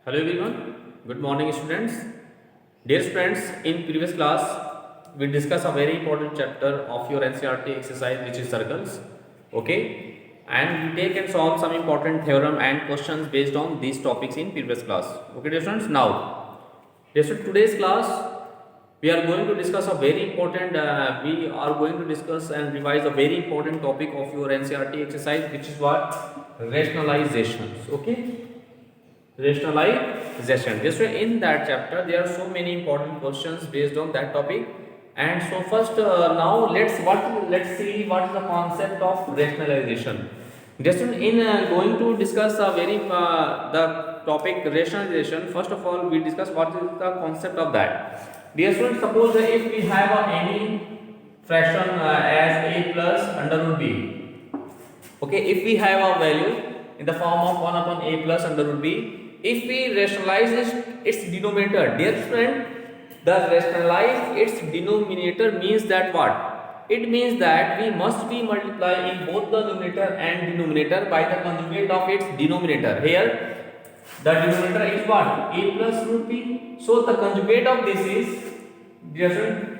Hello everyone, good morning students. Dear friends, in previous class we discussed a very important chapter of your NCERT exercise which is circles. Okay, and we take and solve some important theorem and questions based on these topics in previous class. Okay dear students, now dear students, today's class we are going to discuss a very important we are going to discuss and revise a very important topic of your NCERT exercise which is what? Rationalizations. Okay, rationalization. Just in that chapter there are so many important questions based on that topic. And so first now let's see what is the concept of rationalization. Just in going to discuss a very the topic rationalization, first of all we discuss what is the concept of that. Dear students, suppose that if we have any fraction as a plus under root b. Okay, if we have a value in the form of 1 upon a plus under root b, if we rationalize its denominator, dear friend, the rationalize its denominator means that what? It means that we must be multiplying both the numerator and denominator by the conjugate of its denominator. Here the denominator is what? A plus root b. So the conjugate of this is, dear friend,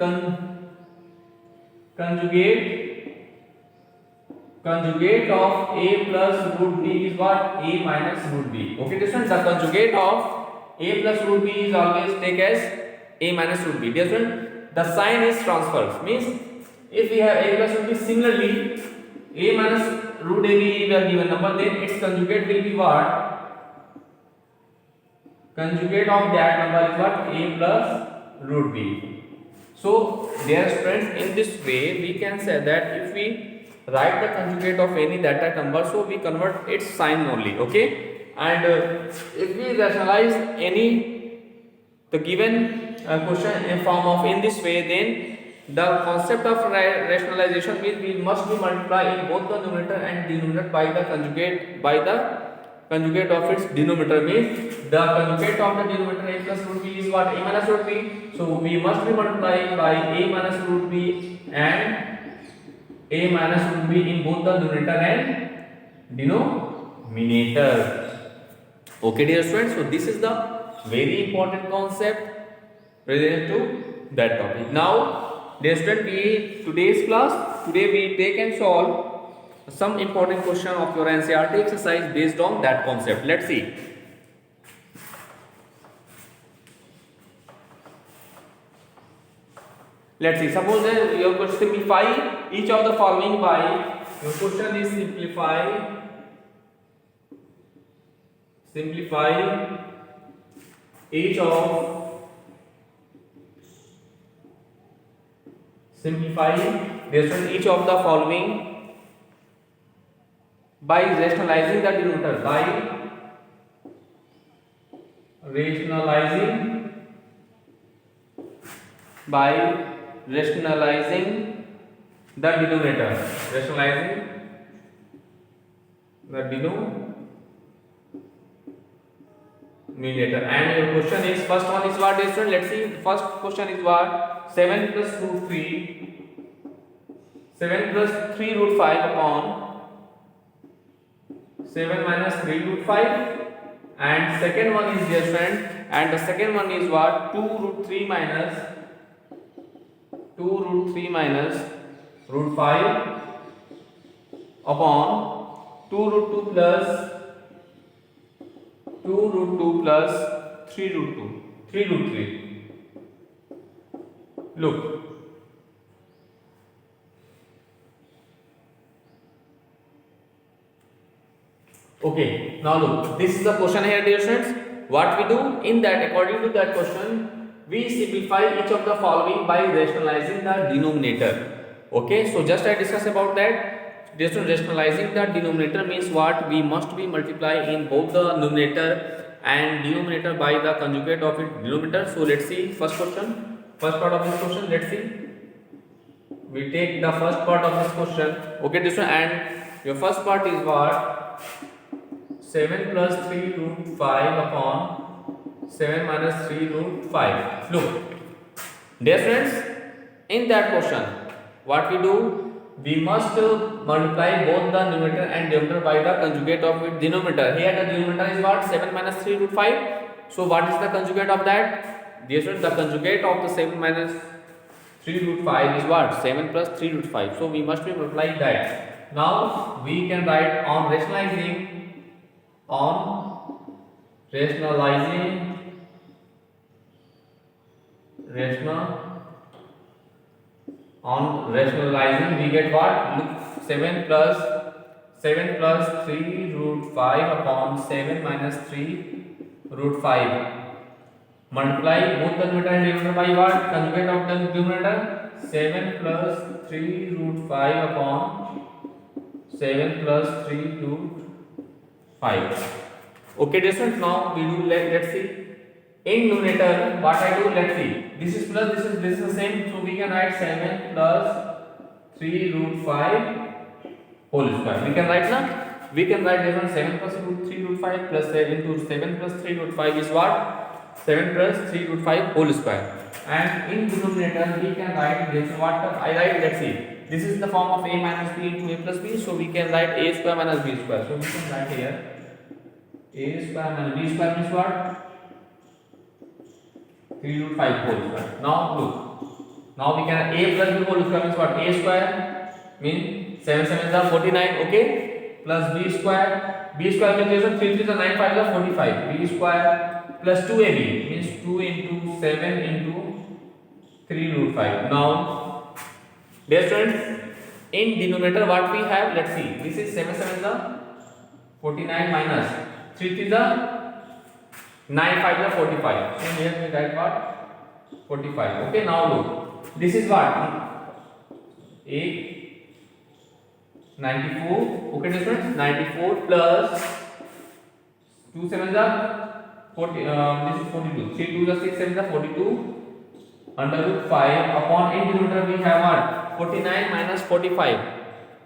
conjugate of a plus root b is what? A minus root b. Okay, this one, the conjugate of a plus root b is always take as a minus root b. This one, the sign is transferred. Means if we have a plus root b, similarly a minus root ab we are given number, then its conjugate will be what? Conjugate of that number is what? A plus root b. So dear friends, in this way we can say that if we write the conjugate of any data number, so we convert its sign only. Okay, and if we rationalize any the given question in form of in this way, then the concept of rationalization means we must be multiplying both the numerator and denominator by the conjugate of its denominator. Means the conjugate of the denominator a plus root b is what? A minus root b. So we must be multiplying by a minus root b and a minus root b in both the numerator and denominator. Okay dear students, so this is the very important concept related to that topic. Now dear student, today's class, today we take and solve some important question of your NCERT exercise based on that concept. Let's see. Let's see, suppose that you have to simplify each of the following by, your question is simplify each of each of the following by rationalizing the denominator, by rationalizing the denominator, and your question is, first one is what, student? Let's see, the first question is what? 7 plus three root 5 upon 7 minus 3 root 5, and second one is, dear friend, and the second one is what? 2 root 3 minus root 5 upon 2 root 2 plus 3 root 3. Look, okay, now look, this is the question here dear students. What we do in that, according to that question, we simplify each of the following by rationalizing the denominator. Okay, so just I discuss about that. Just rationalizing the denominator means what? We must be multiplying both the numerator and denominator by the conjugate of its denominator. So let's see first part of this question. Let's see, we take the first part of this question. Okay, this one, and your first part is what? 7 plus 3 root 5 upon 7 minus 3 root 5. Look, dear friends, in that question, what we do? We must multiply both the numerator and denominator by the conjugate of its denominator. Here the denominator is what? 7 minus 3 root 5, So what is the conjugate of that? Dear students, the conjugate of the 7 minus 3 root 5 is what? 7 plus 3 root 5. So we must be multiplying that. Now we can write on rationalizing we get what? Look, 7 plus 3 root 5 upon 7 minus 3 root 5. Multiply both the numerator and denominator by what? Conjugate of the numerator. 7 plus 3 root 5 upon 7 plus 3 root 5. Okay, students, now we do let's see. In numerator, what I do, let's see. This is plus, this is the same. So we can write 7 plus 3 root 5 whole square. We can write now. We can write this one 7 plus 3 root 5 plus 7 into 7 plus 3 root 5 is what? 7 plus 3 root 5 whole square. And in denominator we can write this. What I write, let's see. This is the form of a minus b into a plus b. So we can write a square minus b square. So we can write here a square minus b square means what? 3 root 5 whole square. Now look. Now we can a plus b whole square means what? A square means 7 7s are 49. Okay. Plus b square. B square means 3 3s are 9 5s are 45. B square plus 2ab means 2 into 7 into 3 root 5. Now, dear students, in denominator what we have, let's see. This is 7 7s are 49 minus 3 3s are 9 5s are 45. So here we write what? 45. Okay, now look. This is what? 8 94. Okay, dear students, 94 plus 2 7s are 40, this is 42. 3 2 is 6 7 is 42 under root 5 upon in denominator we have what? 49 minus 45.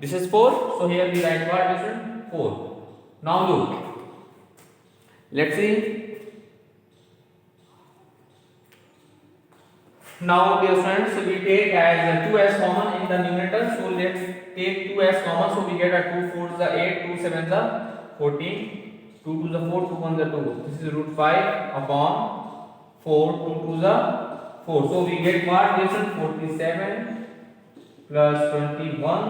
This is 4. So here we write what? This is 4. Now look. Let's see. Now dear friends, we take as 2 as common in the numerator. So let's take 2 as common. So we get a 2 4 is 8, 2 7 is 14. 2 to the 4, 2 1 the 2. This is root 5 upon 4, 2 to the 4. So we get what? This is 47 plus 21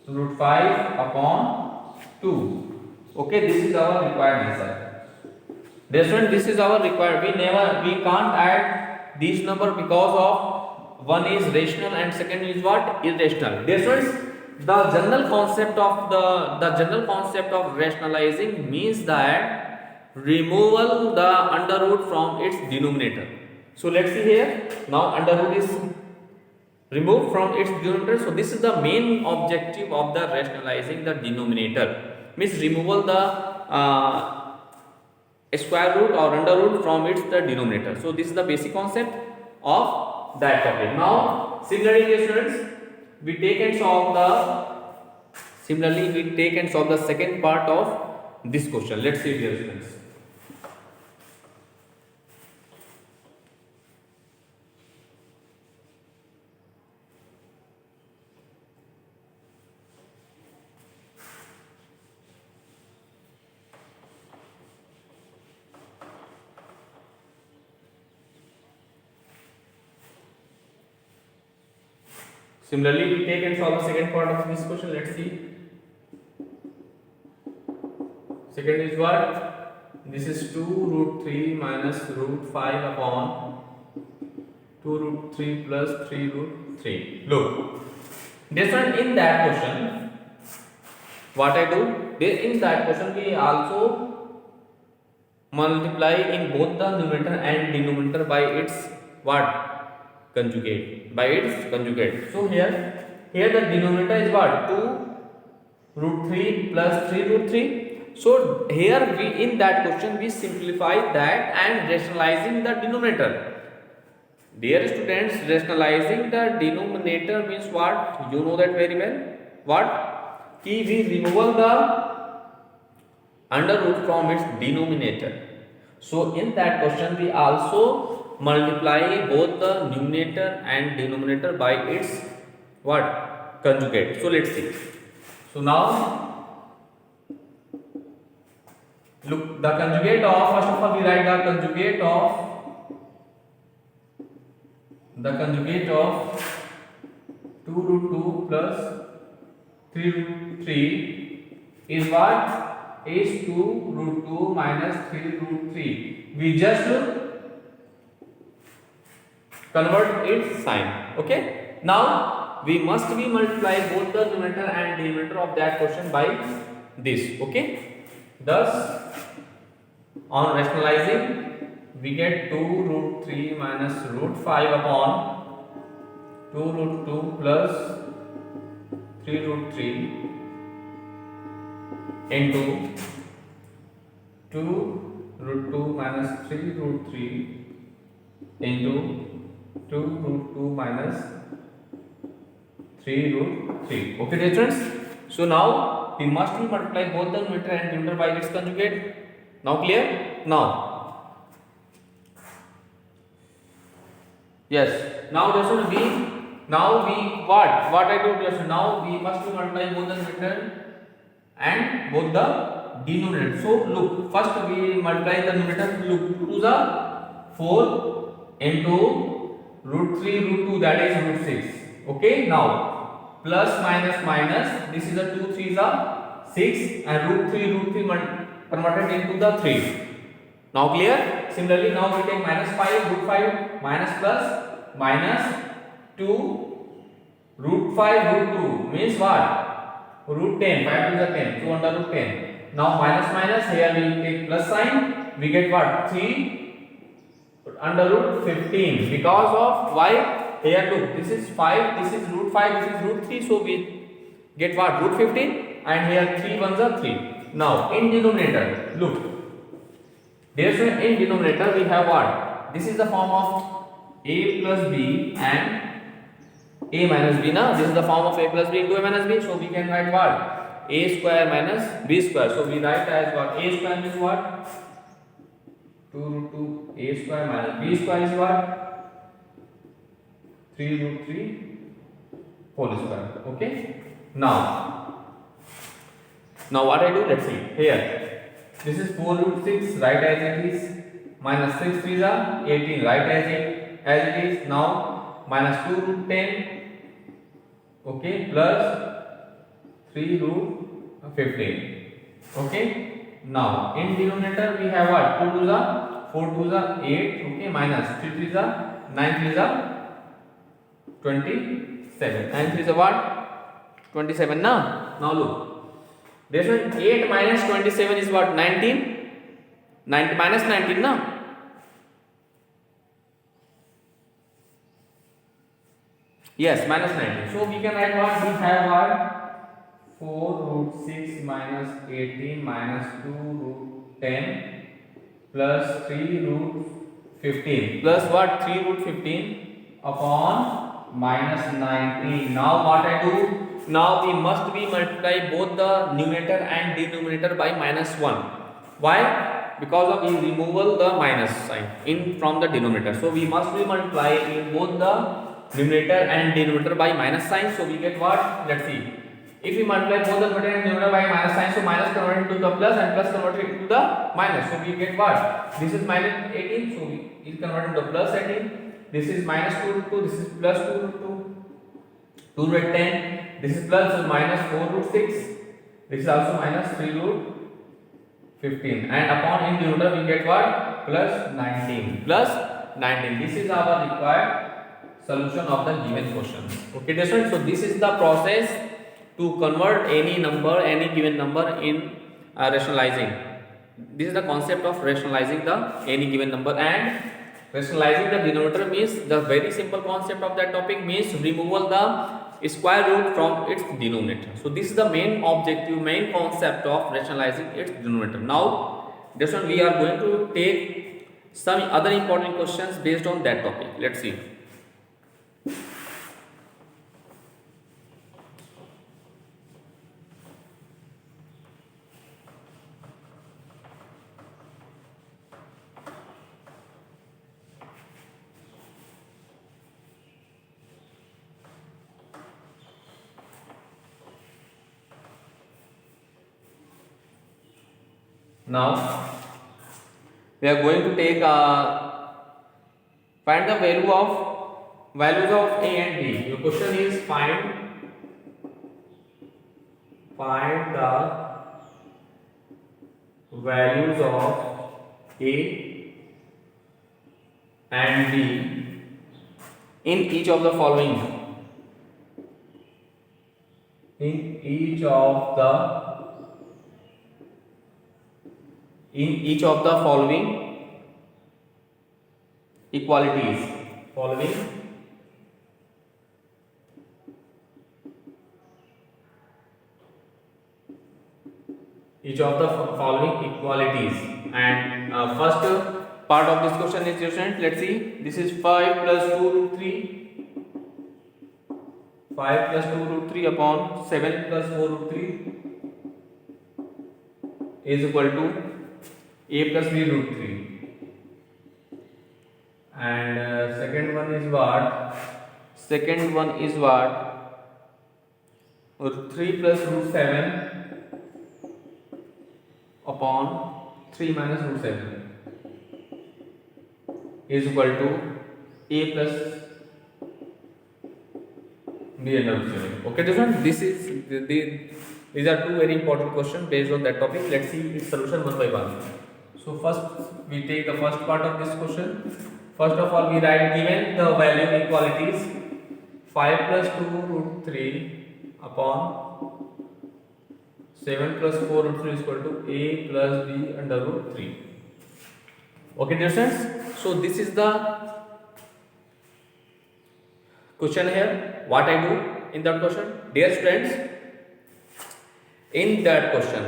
root 5 upon 2. Okay, this is our required answer. Dear student, this is our required. We can't add these number because of one is rational and second is what? Irrational. Dear students, the general concept of rationalizing means that removal the under root from its denominator. So let's see here. Now under root is removed from its denominator. So this is the main objective of the rationalizing the denominator. Means removal the square root or under root from its the denominator. So this is the basic concept of that topic. Now similarly, dear students, we take and solve the second part of this question. Let's see, dear students. Similarly, we take and solve the second part of this question. Let's see. Second is what? This is 2 root 3 minus root 5 upon 2 root 3 plus 3 root 3. Look, different in that question. What I do? In that question, we also multiply in both the numerator and denominator by its what? Conjugate. By its conjugate. So here the denominator is what? 2 root 3 plus 3 root 3. So here we in that question we simplify that and rationalizing the denominator. Dear students, rationalizing the denominator means what? You know that very well. What? We remove the under root from its denominator. So in that question we also multiply both the numerator and denominator by its what? Conjugate. So let's see. So now Look, the conjugate of, first of all we write the conjugate of 2 root 2 plus 3 root 3 is what? Is 2 root 2 minus 3 root 3. We just convert its sign. Okay. Now we must be multiply both the numerator and denominator of that question by this. Okay. Thus, on rationalizing, we get 2 root 3 minus root 5 upon 2 root 2 plus 3 root 3 into 2 root 2 minus 3 root 3 into 2 root 2 minus 3 root 3. Okay, dear friends. So now we must multiply both the numerator and denominator by its conjugate. Now clear? Now. Yes. Now this we. Now we what? What I do just now we must multiply both the numerator and both the denominator. So look, first we multiply the numerator. Look, 2 to the 4 into root 3 root 2, that is root 6. Okay, now plus minus, this is a 2 3 is a 6 and root 3 converted into the 3. Now clear? Similarly, now we take minus 5 root 5 minus plus minus 2 root 5 root 2 means what? Root 10, 5 to the 10, 2 under root 10. Now minus, here we take plus sign, we get what? 3 under root 15. Because of why? Here look, this is 5, this is root 5, this is root 3, so we get what? Root 15, and here 3 ones are 3. Now in denominator, look, in denominator we have what? This is the form of a plus b and a minus b. Now this is the form of a plus b into a minus b, so we can write what? A square minus b square. So we write as what? A square means what? 2 root 2 a square minus b square is what? 3 root 3 whole square. Okay. Now what I do? Let's see. Here, this is 4 root 6. Write as it is. Minus 6 3 is 18. Write as it is. Now minus 2 root 10. Okay, plus 3 root 15. Okay. Now in denominator we have what? 2 to the 4 to the 8. Okay, minus 3 3 is 9 3 is 27. 9 3 is what? 27. Now look. This one 8 minus 27 is what? 19. 90 minus 19 now. Yes, minus 19. So we can write what? We have what? 4 root 6 minus 18 minus 2 root 10 plus 3 root 15 plus what? 3 root 15 upon minus 19. Now what I do? Now we must be multiply both the numerator and denominator by minus 1. Why? Because of removal the minus sign in from the denominator. So we must be multiply in both the numerator and denominator by minus sign. So we get what? Let's see. If we multiply both the numerator and denominator by minus sign, so minus converted into the plus and plus converted into the minus. So we get what? This is minus 18, so we is converted into plus 18. This is minus 2 root 2, this is plus 2 root 2, 2 root 10. This is plus, so minus 4 root 6. This is also minus 3 root 15. And upon in denominator we get what? Plus 19. Plus 19. This is our required solution of the given question. Okay, students. So this is the process to convert any number, any given number in rationalizing. This is the concept of rationalizing the any given number, and rationalizing the denominator means the very simple concept of that topic means removal the square root from its denominator. So this is the main objective, main concept of rationalizing its denominator. Now this one we are going to take some other important questions based on that topic. Let's see. Now we are going to take find the values of A and B. Your question is find the values of A and B in each of the following. In each of the following equalities. Each of the following equalities. And first part of this question is, students, let's see. This is 5 plus 2 root 3. 5 plus 2 root 3 upon 7 plus 4 root 3 is equal to A plus B root 3. And second one is what? Second one is what? Root 3 plus root 7 upon 3 minus root 7 is equal to A plus B under root 7. Okay, children, these are two very important questions based on that topic. Let's see its solution one by one. So first we take the first part of this question. First of all, we write given the value equalities 5 plus 2 root 3 upon 7 plus 4 root 3 is equal to A plus B under root 3. Okay, dear students. So this is the question here. What I do in that question, dear students, in that question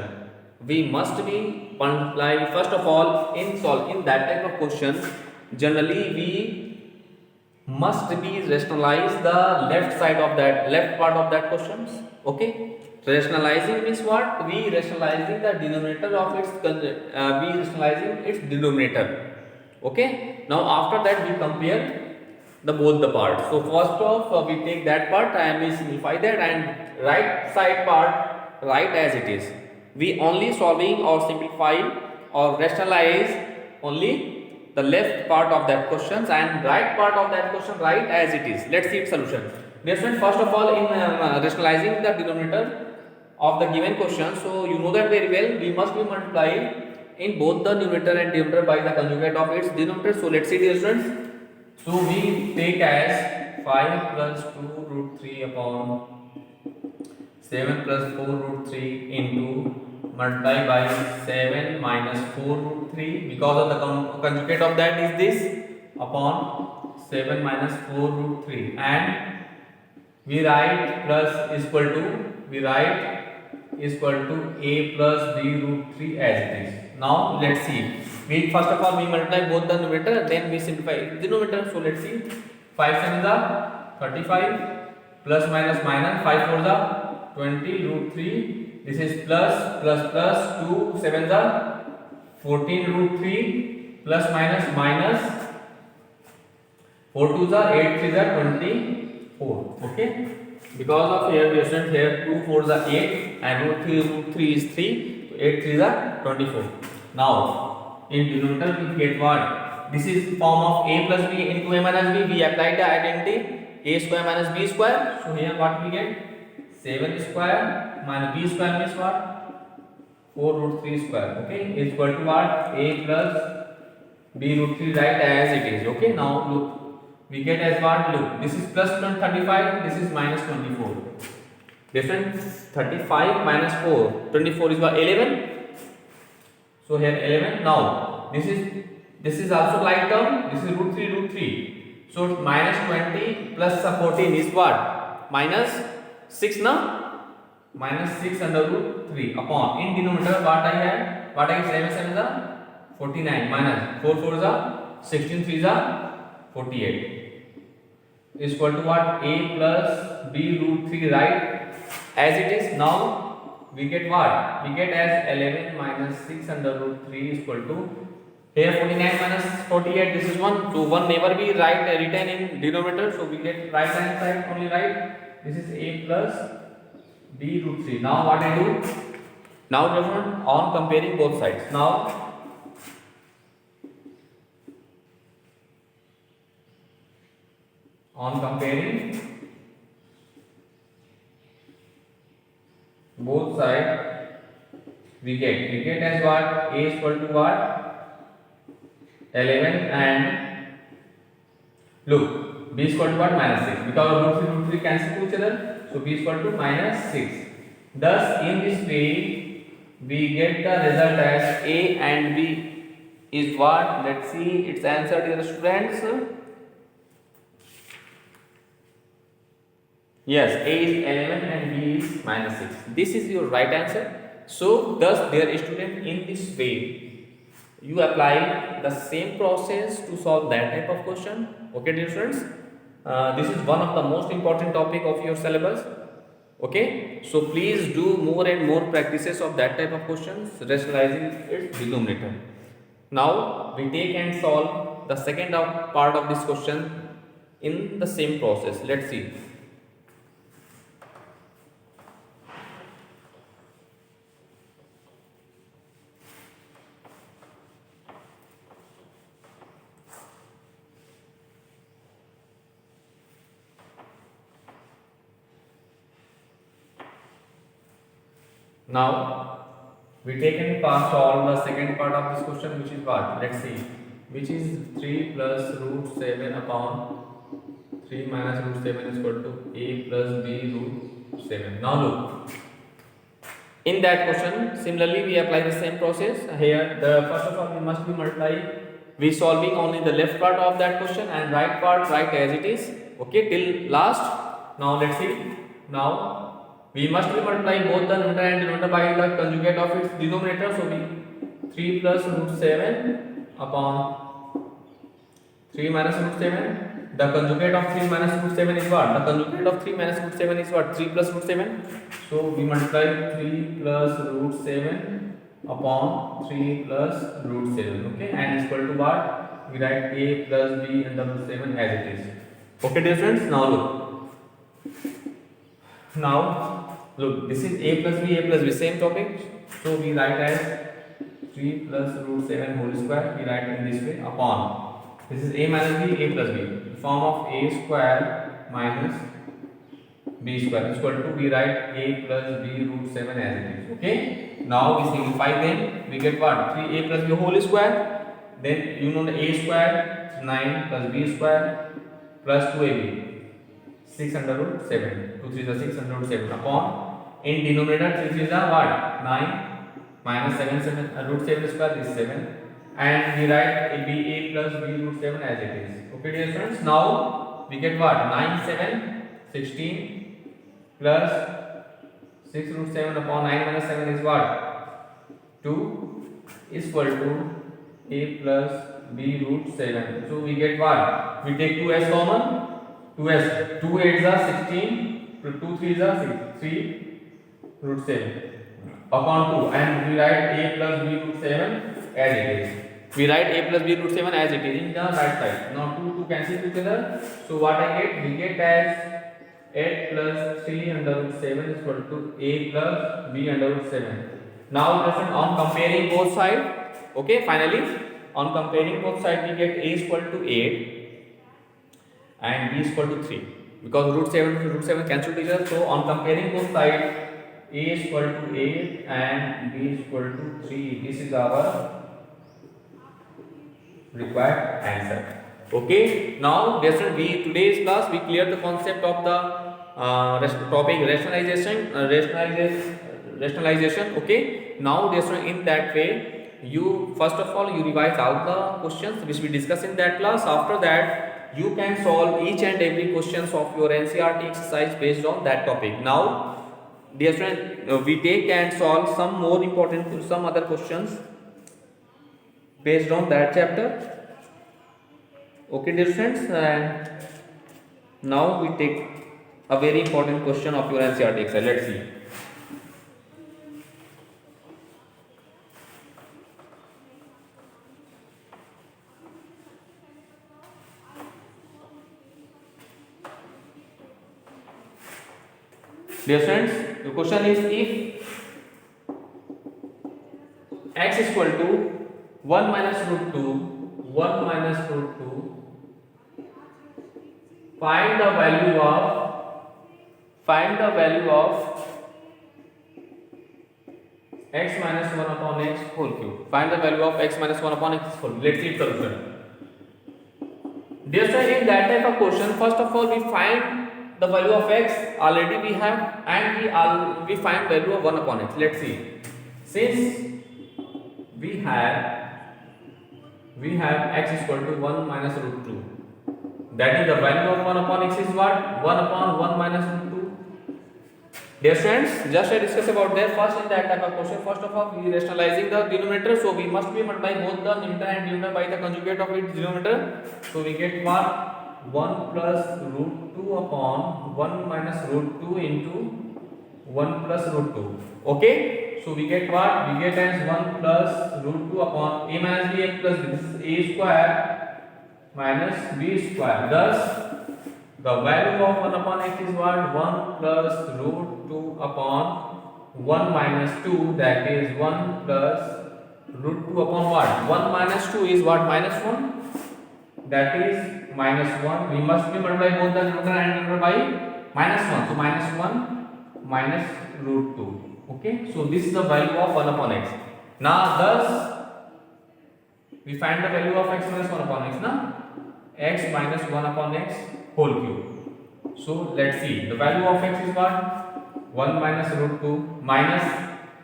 we must be multiply. First of all, in that type of question, generally we must be rationalize the left part of that questions. Okay, rationalizing means what? We rationalizing the denominator of its we rationalizing its denominator. Okay, now after that we compare both the parts. So first off we take that part and we simplify that, and right side part write as it is. We only solving or simplify or rationalize only the left part of that questions, and right part of that question write as it is. Let's see its solution. Dear friend, first of all, in rationalizing the denominator of the given question, so you know that very well, we must be multiplying in both the numerator and denominator by the conjugate of its denominator. So let's see, dear friends. So we take as 5 plus 2 root 3 upon 7 plus 4 root 3 into multiply by 7 minus 4 root 3, because of the conjugate of that is this, upon 7 minus 4 root 3, and we write plus is equal to A plus B root 3 as it is. Now let's see. We first of all we multiply both the numerator, then we simplify the denominator. So let's see. 5 7 is 35 plus minus 5 4 is 20 root 3. This is plus 2 7 is 14 root 3 plus minus 4 2 is 8 3 is 24. Okay. Because of here we have here 2 4 is 8 and root 3 is 3. So 8 3 is 24. Now in denominator we get what? This is form of A plus B into A minus B. We applied the identity A square minus B square. So here what we get? 7 square minus B square means what? 4 root 3 square. Okay, is equal to what? A plus B root 3 right as it is. Okay, now look, we get as what? Look, this is plus 35, this is minus 24. Difference 35 minus 4, 24 is what? 11. So here 11. Now this is also like term. This is root 3. So minus 20 plus 14 is what? Minus 6 na? Minus 6 under root 3 upon, in denominator what I have? What I have? 7 is 49 minus 4 4 is 16 3 is 48 is equal to what? A plus B root 3 right as it is. Now we get what? We get as 11 minus 6 under root 3 is equal to, here 49 minus 48, this is 1. So 1 never be written in denominator. So we get right hand side only right. This is A plus B root 3. Now what I do? Now different on comparing both sides. Now on comparing both sides, we get as what? A is equal to what? 11 and look, b is equal to what? Minus 6, because root 3 cancel to each other, so b is equal to minus 6. Thus in this way we get the result as a and b is what? Let's see its answer, dear students. Yes, a is 11 and b is minus 6. This is your right answer. So thus dear student, in this way you apply the same process to solve that type of question. Okay dear students, this is one of the most important topic of your syllabus. Okay, so please do more and more practices of that type of questions, rationalizing its denominator. Now we take and solve the second part of this question in the same process. Let's see. Now we take and solve the second part of this question, which is what? Let's see, which is 3 plus root 7 upon 3 minus root 7 is equal to a plus b root 7. Now look, in that question similarly we apply the same process. Here the first of all we must be multiply, we solving only the left part of that question and right part write as it is, okay, till last. Now let's see. Now we must be multiplying both the numerator and denominator by the conjugate of its denominator. So we 3 plus root 7 upon 3 minus root 7. The conjugate of 3 minus root 7 is what? The conjugate of 3 minus root 7 is what? 3 plus root 7. So we multiply 3 plus root 7 upon 3 plus root 7. Okay, and is equal to what? We write a plus b under root 7 as it is. Okay dear friends, now look. Now look, this is a plus b, same topic. So we write as 3 plus root 7 whole square. We write in this way upon. This is a minus b, a plus b. The form of a square minus b square is equal to, we write a plus b root 7 as it is. Okay. Now we simplify them. We get what? 3a plus b whole square. Then you know the a square 9 plus b square plus 2ab. 6 under root 7. 2 3 is 6 under root 7 upon, in denominator 3 3 is what? 9 minus 7 root 7 square is 7, and we write a plus b root 7 as it is. Okay dear friends, now we get what? 9 7 16 plus 6 root 7 upon 9 minus 7 is what? 2 is equal to a plus b root 7. So we get what? We take 2 as common. 2s, 2 8s are 16, 2 3s are 3 root 7 upon 2, and we write a plus b root 7 as it is. We write a plus b root 7 as it is in the right side. Now 2 cancel each other. So what I get? We get as 8 plus 3 under root 7 is equal to a plus b under root 7. Now listen, on comparing both sides, okay, finally on comparing both sides we get a is equal to 8 and b is equal to 3, because root 7 cancel each other. So on comparing both sides, a is equal to 8 and b is equal to 3. This is our required answer. Okay, now today's class we cleared the concept of the topic rationalization. Okay, now in that way, you first of all you revise all the questions which we discussed in that class. After that you can solve each and every questions of your NCERT exercise based on that topic. Now dear friend, we take and solve some other questions based on that chapter. Okay dear friends, and now we take a very important question of your NCERT exercise. Let's see. Dear friends, the question is, if x is equal to 1 minus root 2, 1 minus root 2. Find the value of x minus 1 upon x whole cube. Find the value of x minus 1 upon x whole cube. Let's see the solution. Dear student, in that type of question, first of all we find the value of x already we have, and we find value of 1 upon x. Let's see. Since we have x is equal to 1 minus root 2, that is the value of 1 upon x is what? 1 upon 1 minus root 2. Dear students, just I discuss about that. First, in that type of question, first of all we rationalizing the denominator, so we must be multiply both the numerator and denominator by the conjugate of its denominator. So we get what? 1 plus root 2 upon 1 minus root 2 into 1 plus root 2. Okay? So we get what? We get as 1 plus root 2 upon a minus b x plus b. This is a square minus b square. Thus, the value of 1 upon x is what? 1 plus root 2 upon 1 minus 2, that is 1 plus root 2 upon what? 1 minus 2 is what? Minus 1. That is minus 1. We must be multiply both the numerator and denominator by minus 1. So minus 1 minus root 2. Okay. So this is the value of 1 upon x. Now thus we find the value of x minus 1 upon x. Now x minus 1 upon x whole cube. So let's see. The value of x is what? 1 minus root 2 minus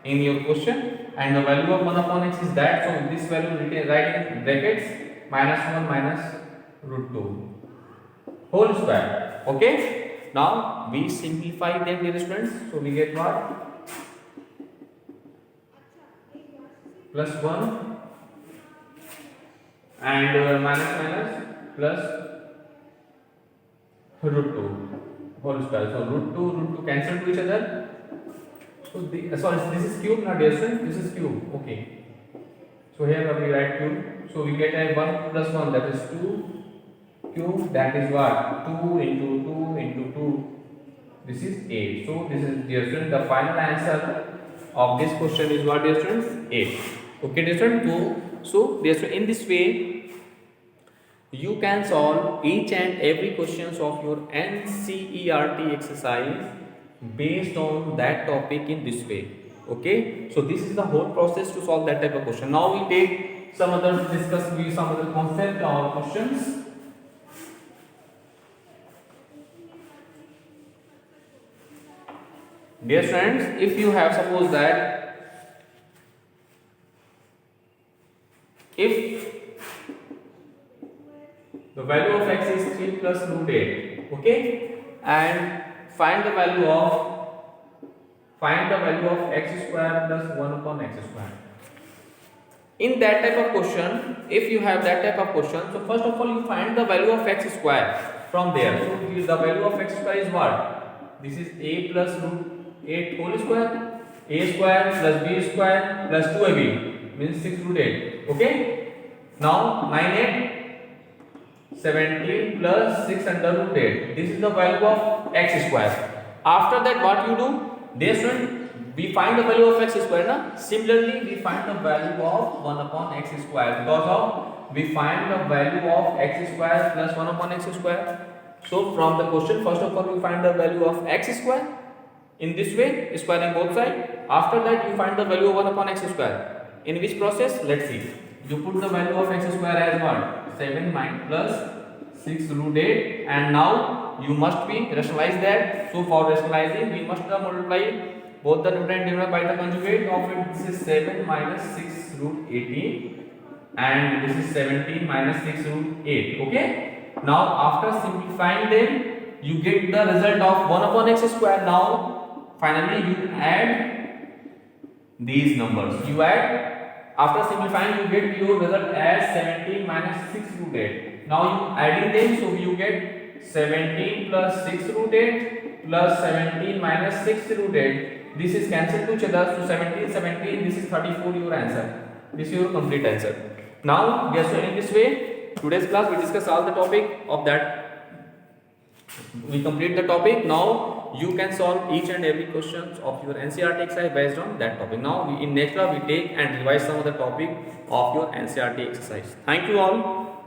in your question, and the value of 1 upon x is that. So this value written right in brackets, minus 1 minus root 2 whole square. Okay. Now we simplify them, dear students. So we get what? Plus 1 and minus plus root 2 whole square. So root 2 cancel to each other. So this is cube, not dear students, this is cube. Okay. So here we write cube. So we get a 1 plus 1, that is 2 cube, that is what? 2 into 2 into 2. This is 8. So this is, dear students, the final answer of this question is what, dear students? 8. Okay, dear students. So dear students, in this way you can solve each and every questions of your NCERT exercise based on that topic in this way. Okay, so this is the whole process to solve that type of question. Now we take some other concept or questions. Dear friends, if you have suppose that if the value of x is 3 plus root 8, okay, and find the value of x square plus 1 upon x square. In that type of question, if you have that type of question, so first of all you find the value of x square from there. So the value of x square is what? This is a plus root 8 whole square, a square plus b square plus 2ab means 6 root 8. Okay. Now 9 8 17 plus 6 under root 8. This is the value of x square. After that, what you do? Dear student, we find the value of x square. Na? Similarly, we find the value of 1 upon x square. Because of we find the value of x square plus 1 upon x square. So from the question, first of all, we find the value of x square. In this way, squaring both sides. After that, you find the value of 1 upon x square. In which process? Let's see. You put the value of x square as what? 7 plus 6 root 8, and now you must be rationalize that. So for rationalizing, we must multiply both the numerator and denominator by the conjugate of it. This is 7 minus 6 root 18, and this is 17 minus 6 root 8. Okay. Now after simplifying them, you get the result of 1 upon x square. Now finally you add these numbers. You add. After simplifying, you get your result as 17 minus 6 root 8. Now you adding them, so you get 17 plus 6 root 8 plus 17 minus 6 root 8. This is cancelled to each other. So 17, this is 34 your answer. This is your complete answer. Now, yes, so in this way, today's class we discuss all the topic of that. We complete the topic. Now you can solve each and every questions of your NCERT exercise based on that topic. Now in next class we take and revise some of the topic of your NCERT exercise. Thank you all.